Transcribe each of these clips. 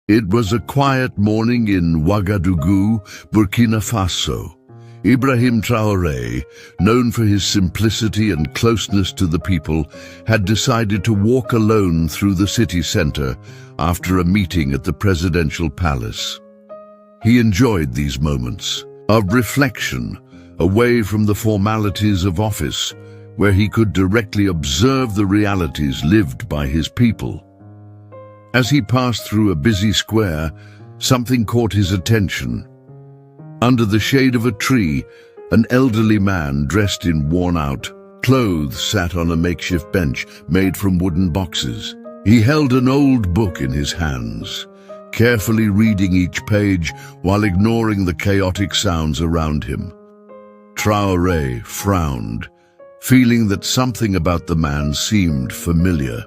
It was a quiet morning in Ouagadougou, Burkina Faso. Ibrahim Traoré, known for his simplicity and closeness to the people, had decided to walk alone through the city center after a meeting at the presidential palace. He enjoyed these moments of reflection, away from the formalities of office, where he could directly observe the realities lived by his people. As he passed through a busy square, something caught his attention. Under the shade of a tree, an elderly man dressed in worn-out clothes sat on a makeshift bench made from wooden boxes. He held an old book in his hands, carefully reading each page while ignoring the chaotic sounds around him. Traoré frowned, feeling that something about the man seemed familiar.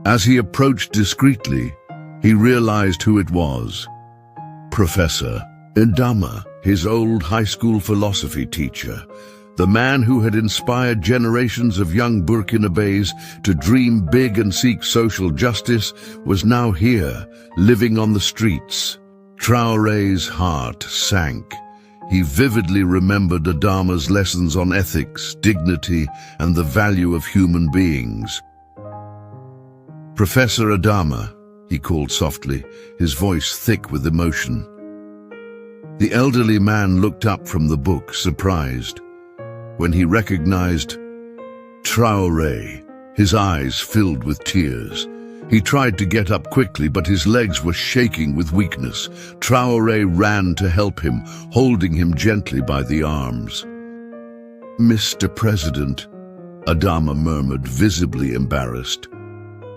As he approached discreetly, he realized who it was. Professor Adama, his old high school philosophy teacher, the man who had inspired generations of young Burkinabés to dream big and seek social justice, was now here, living on the streets. Traoré's heart sank. He vividly remembered Adama's lessons on ethics, dignity, and the value of human beings. "Professor Adama," he called softly, his voice thick with emotion. The elderly man looked up from the book, surprised. When he recognized Traoré, his eyes filled with tears. He tried to get up quickly, but his legs were shaking with weakness. Traoré ran to help him, holding him gently by the arms. "Mr. President," Adama murmured, visibly embarrassed.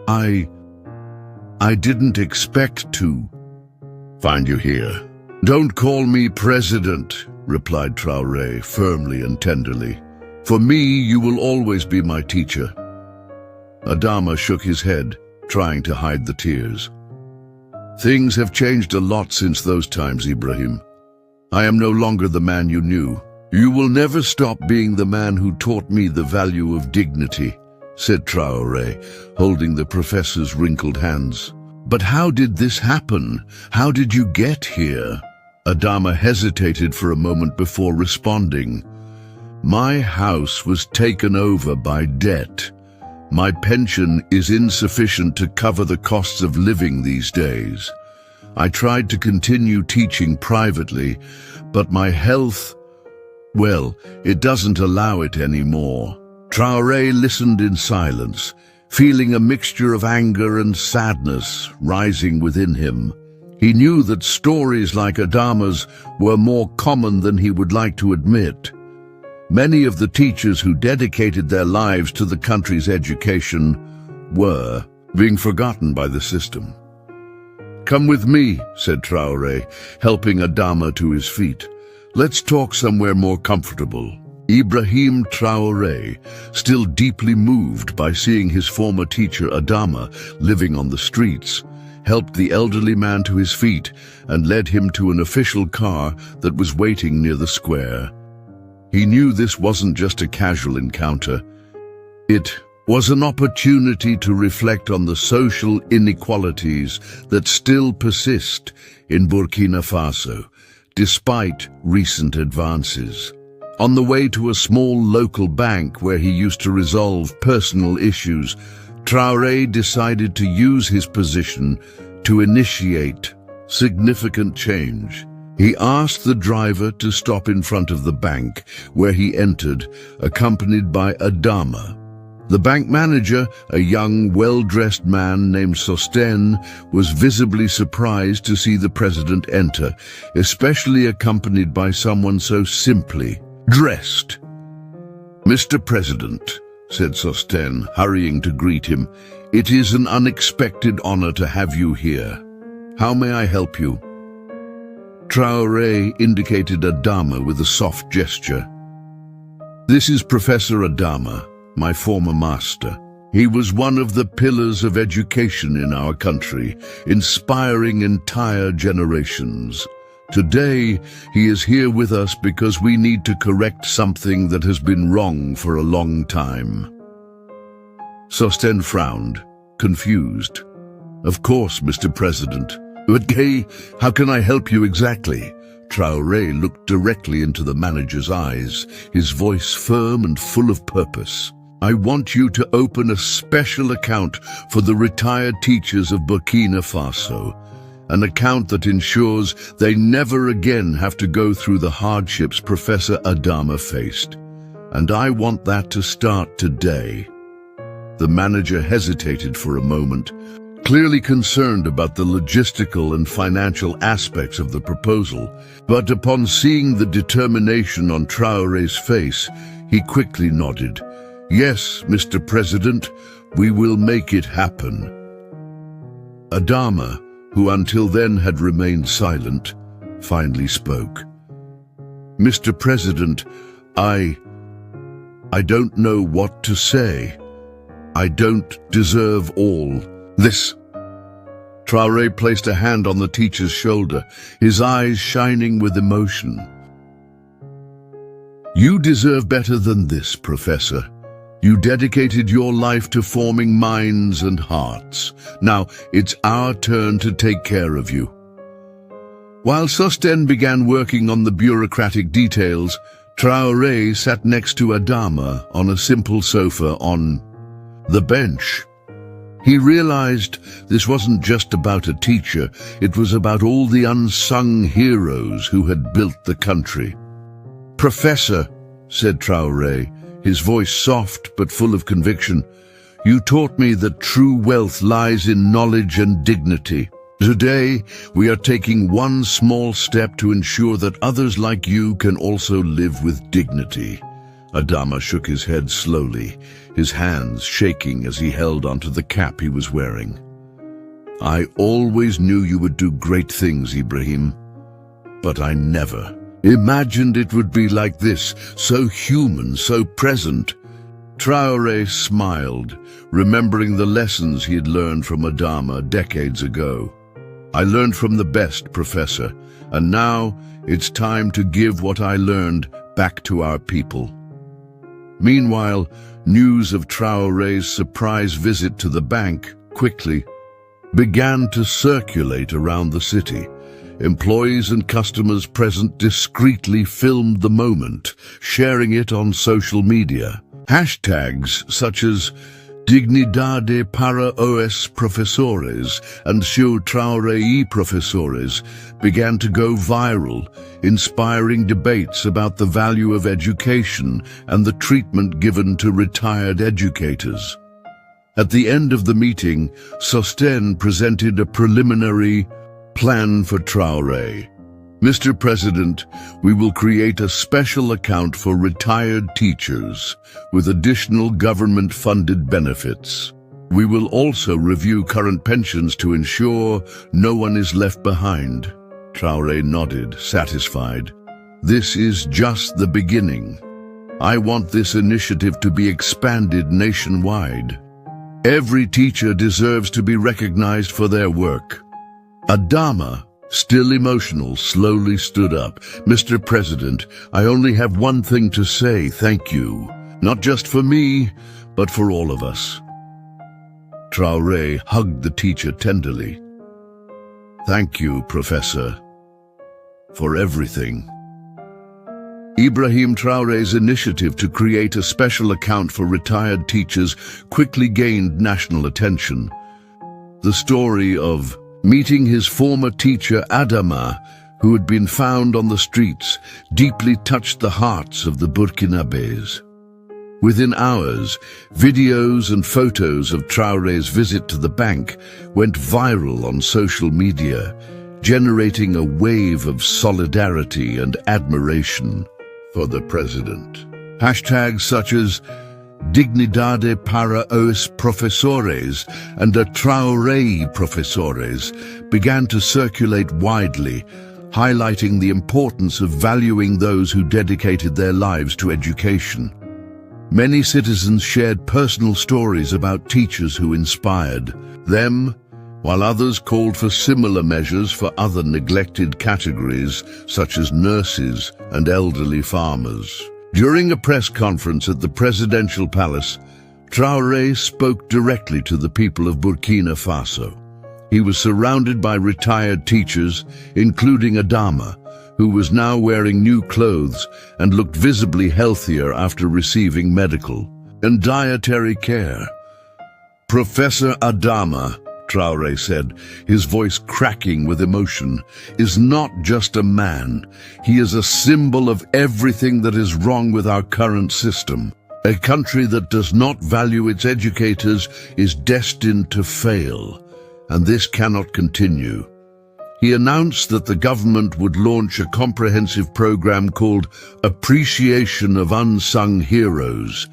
I didn't expect to find you here." "Don't call me President," replied Traoré firmly and tenderly. "For me, you will always be my teacher." Adama shook his head, trying to hide the tears. "Things have changed a lot since those times, Ibrahim. I am no longer the man you knew. You will never stop being the man who taught me the value of dignity," said Traoré, holding the professor's wrinkled hands. "But how did this happen? How did you get here?" Adama hesitated for a moment before responding. "My house was taken over by debt. My pension is insufficient to cover the costs of living these days. I tried to continue teaching privately, but my health, well, it doesn't allow it anymore." Traoré listened in silence, feeling a mixture of anger and sadness rising within him. He knew that stories like Adama's were more common than he would like to admit. Many of the teachers who dedicated their lives to the country's education were being forgotten by the system. "Come with me," said Traoré, helping Adama to his feet. "Let's talk somewhere more comfortable." Ibrahim Traoré, still deeply moved by seeing his former teacher Adama living on the streets, helped the elderly man to his feet and led him to an official car that was waiting near the square. He knew this wasn't just a casual encounter. It was an opportunity to reflect on the social inequalities that still persist in Burkina Faso, despite recent advances. On the way to a small local bank where he used to resolve personal issues, Traoré decided to use his position to initiate significant change. He asked the driver to stop in front of the bank, where he entered, accompanied by Adama. The bank manager, a young, well-dressed man named Sostène, was visibly surprised to see the president enter, especially accompanied by someone so simply dressed. "Mr. President," said Sostène, hurrying to greet him, "it is an unexpected honor to have you here. How may I help you?" Traoré indicated Adama with a soft gesture. "This is Professor Adama, my former master. He was one of the pillars of education in our country, inspiring entire generations. Today, he is here with us because we need to correct something that has been wrong for a long time." Sostène frowned, confused. Of course, Mr. President. But Gay, how can I help you exactly? Traoré looked directly into the manager's eyes, his voice firm and full of purpose. I want you to open a special account for the retired teachers of Burkina Faso, an account that ensures they never again have to go through the hardships Professor Adama faced. And I want that to start today. The manager hesitated for a moment, clearly concerned about the logistical and financial aspects of the proposal, but upon seeing the determination on Traoré's face, he quickly nodded. Yes, Mr. President, we will make it happen. Adama, who until then had remained silent, finally spoke. Mr. President, I don't know what to say. I don't deserve all this. Traoré placed a hand on the teacher's shoulder, his eyes shining with emotion. You deserve better than this, Professor. You dedicated your life to forming minds and hearts. Now it's our turn to take care of you. While Sosten began working on the bureaucratic details, Traoré sat next to Adama on a simple sofa on the bench. He realized this wasn't just about a teacher, it was about all the unsung heroes who had built the country. Professor, said Traoré, his voice soft but full of conviction, you taught me that true wealth lies in knowledge and dignity. Today, we are taking one small step to ensure that others like you can also live with dignity. Adama shook his head slowly, his hands shaking as he held onto the cap he was wearing. I always knew you would do great things, Ibrahim, but I never imagined it would be like this, so human, so present. Traoré smiled, remembering the lessons he had learned from Adama decades ago. I learned from the best, Professor, and now it's time to give what I learned back to our people. Meanwhile, news of Traoré's surprise visit to the bank quickly began to circulate around the city. Employees and customers present discreetly filmed the moment, sharing it on social media. Hashtags such as Dignidade para os professores and Seu Traoré y Professores began to go viral, inspiring debates about the value of education and the treatment given to retired educators. At the end of the meeting, Sosten presented a preliminary plan for Traoré. Mr. President, we will create a special account for retired teachers with additional government-funded benefits. We will also review current pensions to ensure no one is left behind. Traoré nodded, satisfied. This is just the beginning. I want this initiative to be expanded nationwide. Every teacher deserves to be recognized for their work. Adama, still emotional, slowly stood up. Mr. President, I only have one thing to say, thank you. Not just for me, but for all of us. Traoré hugged the teacher tenderly. Thank you, Professor, for everything. Ibrahim Traoré's initiative to create a special account for retired teachers quickly gained national attention. The story of meeting his former teacher Adama, who had been found on the streets, deeply touched the hearts of the Burkinabés. Within hours, videos and photos of Traoré's visit to the bank went viral on social media, generating a wave of solidarity and admiration for the president. Hashtags such as Dignidade para os professores and a Traoré Professores began to circulate widely, highlighting the importance of valuing those who dedicated their lives to education. Many citizens shared personal stories about teachers who inspired them, while others called for similar measures for other neglected categories such as nurses and elderly farmers. During a press conference at the presidential palace, Traoré spoke directly to the people of Burkina Faso. He was surrounded by retired teachers, including Adama, who was now wearing new clothes and looked visibly healthier after receiving medical and dietary care. "Professor Adama," Traoré said, his voice cracking with emotion, "is not just a man. He is a symbol of everything that is wrong with our current system. A country that does not value its educators is destined to fail, and this cannot continue." He announced that the government would launch a comprehensive program called Appreciation of Unsung Heroes,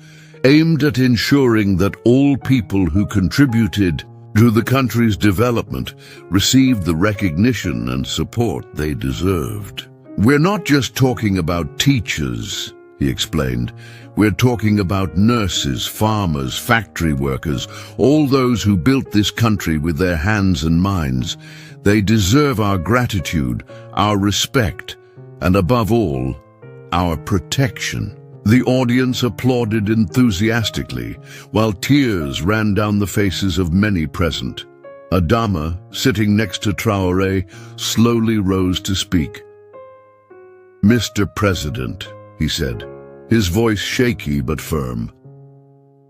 aimed at ensuring that all people who contributed to the country's development received the recognition and support they deserved. "We're not just talking about teachers," he explained. "We're talking about nurses, farmers, factory workers, all those who built this country with their hands and minds. They deserve our gratitude, our respect, and above all, our protection." The audience applauded enthusiastically, while tears ran down the faces of many present. Adama, sitting next to Traoré, slowly rose to speak. "Mr. President," he said, his voice shaky but firm,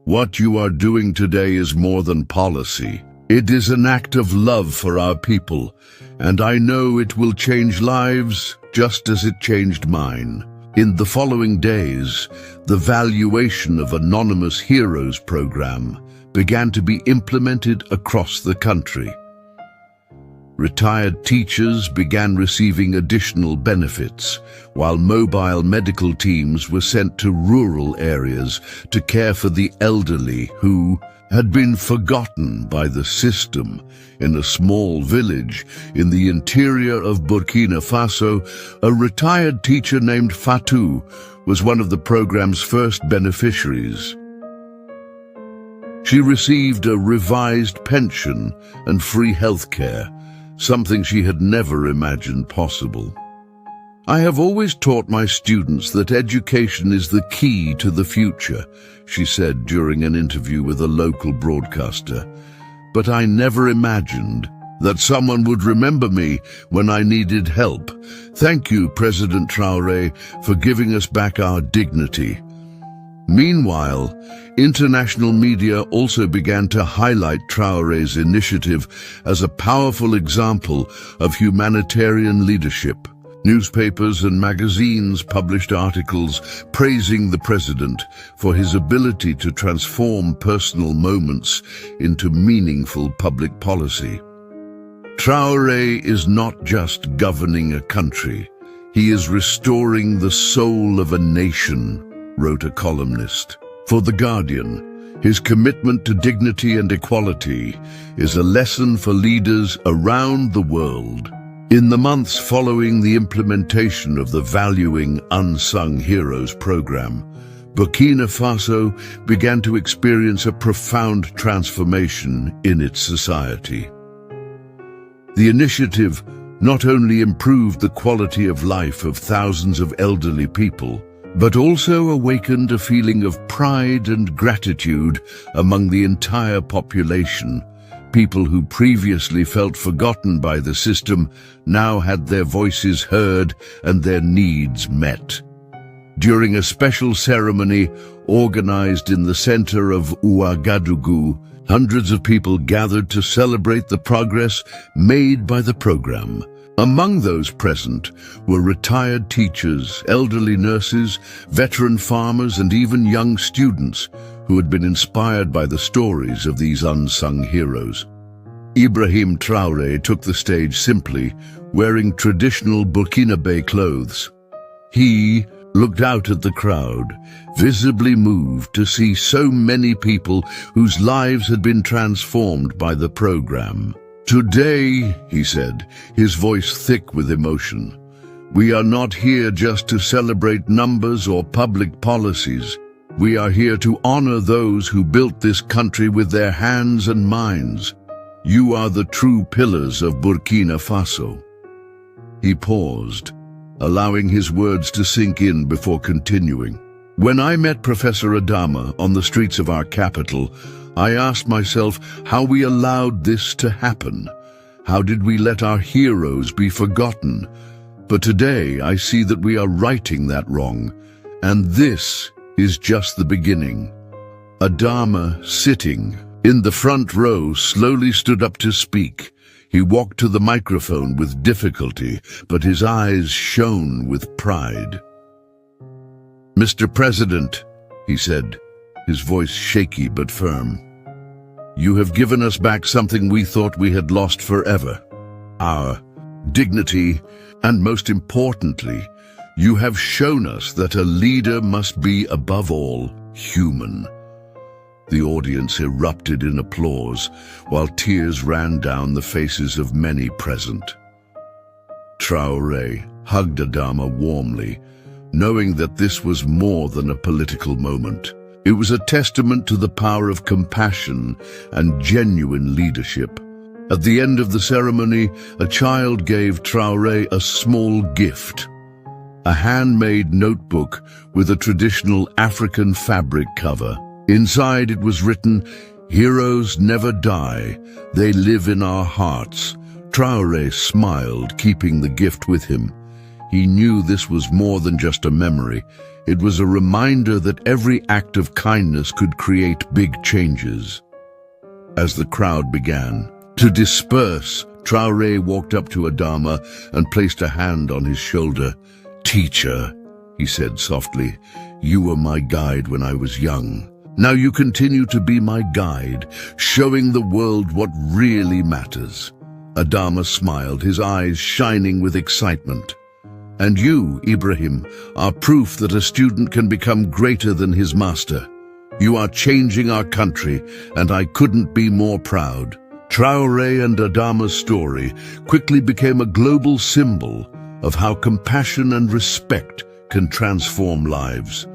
"what you are doing today is more than policy. It is an act of love for our people, and I know it will change lives just as it changed mine." In the following days, the Valuation of Anonymous Heroes program began to be implemented across the country. Retired teachers began receiving additional benefits, while mobile medical teams were sent to rural areas to care for the elderly who had been forgotten by the system. In a small village in the interior of Burkina Faso, a retired teacher named Fatou was one of the program's first beneficiaries. She received a revised pension and free health care, something she had never imagined possible. "I have always taught my students that education is the key to the future," she said during an interview with a local broadcaster. "But I never imagined that someone would remember me when I needed help. Thank you, President Traoré, for giving us back our dignity." Meanwhile, international media also began to highlight Traoré's initiative as a powerful example of humanitarian leadership. Newspapers and magazines published articles praising the president for his ability to transform personal moments into meaningful public policy. "Traoré is not just governing a country, he is restoring the soul of a nation," wrote a columnist. For The Guardian, his commitment to dignity and equality is a lesson for leaders around the world. In the months following the implementation of the Valuing Unsung Heroes program, Burkina Faso began to experience a profound transformation in its society. The initiative not only improved the quality of life of thousands of elderly people, but also awakened a feeling of pride and gratitude among the entire population. People who previously felt forgotten by the system now had their voices heard and their needs met. During a special ceremony organized in the center of Ouagadougou, hundreds of people gathered to celebrate the progress made by the program. Among those present were retired teachers, elderly nurses, veteran farmers, and even young students who had been inspired by the stories of these unsung heroes. Ibrahim Traoré took the stage simply, wearing traditional Burkinabe clothes. He looked out at the crowd, visibly moved to see so many people whose lives had been transformed by the program. "Today," he said, his voice thick with emotion, "we are not here just to celebrate numbers or public policies. We are here to honor those who built this country with their hands and minds. You are the true pillars of Burkina Faso." He paused, allowing his words to sink in before continuing. "When I met Professor Adama on the streets of our capital, I asked myself how we allowed this to happen. How did we let our heroes be forgotten? But today I see that we are righting that wrong, and this is just the beginning. Adama, sitting in the front row, slowly stood up to speak. He walked to the microphone with difficulty, but his eyes shone with pride. "Mr. President," he said, his voice shaky but firm, "you have given us back something we thought we had lost forever. Our dignity, and most importantly, you have shown us that a leader must be, above all, human." The audience erupted in applause, while tears ran down the faces of many present. Traoré hugged Adama warmly, knowing that this was more than a political moment. It was a testament to the power of compassion and genuine leadership. At the end of the ceremony, a child gave Traoré a small gift, a handmade notebook with a traditional African fabric cover. Inside it was written, "Heroes never die, they live in our hearts." Traoré smiled, keeping the gift with him. He knew this was more than just a memory. It was a reminder that every act of kindness could create big changes. As the crowd began to disperse, Traoré walked up to Adama and placed a hand on his shoulder. "Teacher," he said softly, "you were my guide when I was young. Now you continue to be my guide, showing the world what really matters." Adama smiled, his eyes shining with excitement. "And you, Ibrahim, are proof that a student can become greater than his master. You are changing our country, and I couldn't be more proud." Traoré and Adama's story quickly became a global symbol of how compassion and respect can transform lives.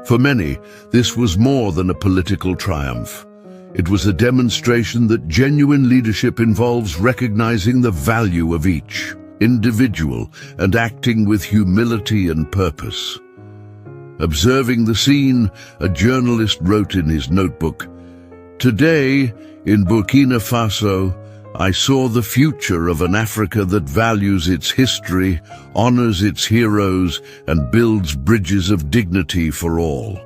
For many, this was more than a political triumph. It was a demonstration that genuine leadership involves recognizing the value of each individual and acting with humility and purpose. Observing the scene, a journalist wrote in his notebook, "Today, in Burkina Faso, I saw the future of an Africa that values its history, honors its heroes, and builds bridges of dignity for all."